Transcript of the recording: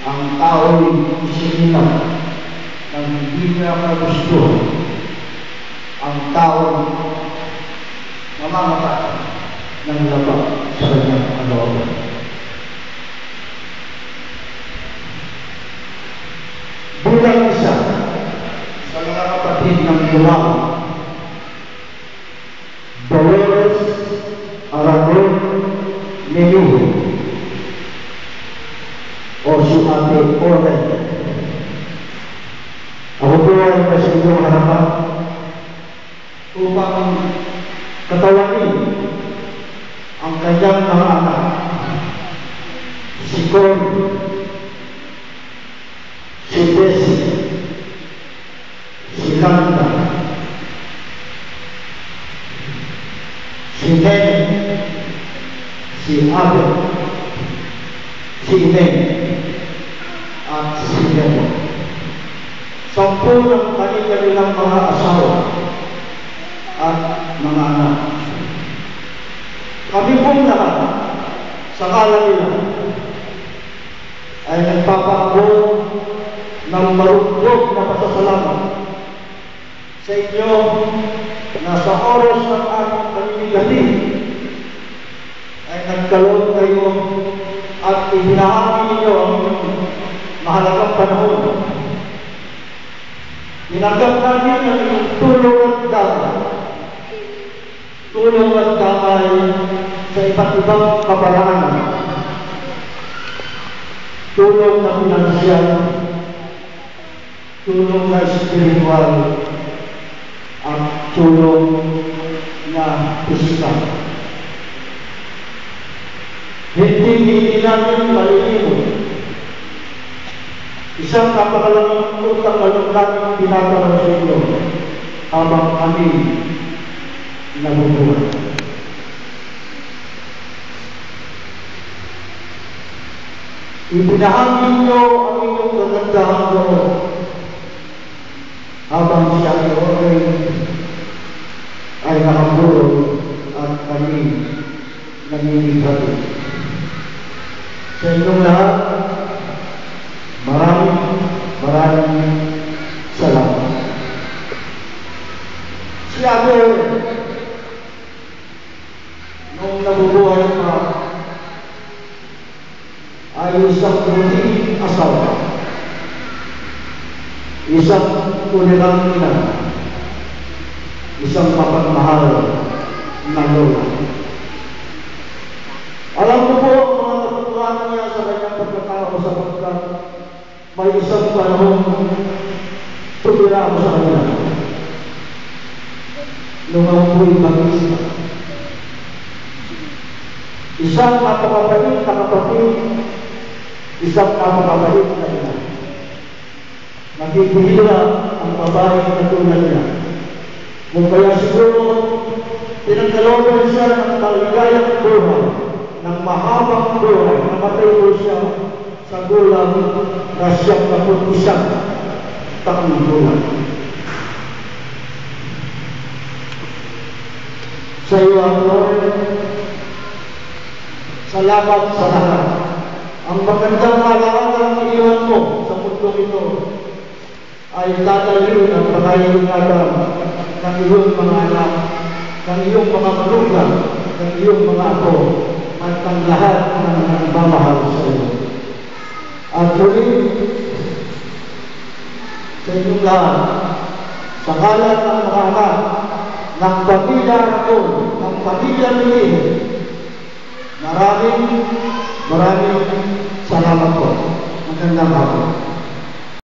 ang tao'y isinilaw ng hindi niya kagustuhan, ang tao'y mamamatay ng laba sa kanyang kalooban. Bilang isa sa mga kapatid ng Tulang, Dolores Aragon Menudo o si Ate Oren, ako po ay nasa inyong harapan upang katawanin ang kanyang mga anak, si Connie, si Bessie, si Landa, si Nene, si Abel, si Inen, at si Nemo. 10 ng kanilang mga asawa at mga anak. Kami pong lahat sa kalan nila ay nagpapako ng marugdog na pasasalamat sa inyo na sa oras ng aming pamimigati ay nagkaroon kayo at ibinahagi ninyo ang mahalagang panahon. Tinanggap namin ang inyong tulong at damay sa iba't ibang kaparaanan, tulong na pinansyal, tulong na espiritual, at tulong na pisikal. Hindi namin malilimot isang napakalaking utang na loob namin tinatanong sa inyo habang kami nabubuhay. Ibinahagi niyo ang inyong kagandahan doon habang siya ay nakapulong at kami nanginigado. Sa inyong lahat, maraming salamat. Si Abel, nung nabubuhay pa, ay isang muling asawa, isang kulirang ina, isang mapagmahal na lola. Alam ko po ang mga natutunan niya sa kanyang pagkatao sapagkat may isang panahon tumira ako sa kanya nung ako po'y mag-isa. Isang napakabait na kapatid, isang napakabait na ina. Nagpipihira ang babae na tulad niya. Kung kaya siguro pinagkalooban siya ng maligayang buhay, ng mahabang buhay, namatay po siya sa gulang na 71 taong buhay. Sa iyo, Lord, salamat sa lahat. Ang magandang alaala ng iwan mo sa mundong ito ay dadalhin ang pangayungatan ng iyong mga anak, ng iyong mga manugang, ng iyong mga apo, at ang lahat ng nagmamahal sa iyo. At muli, sa inyong lahat, sa kalan ng mga anak, ng pamilya Aragon, ng pamilya Miguel, maraming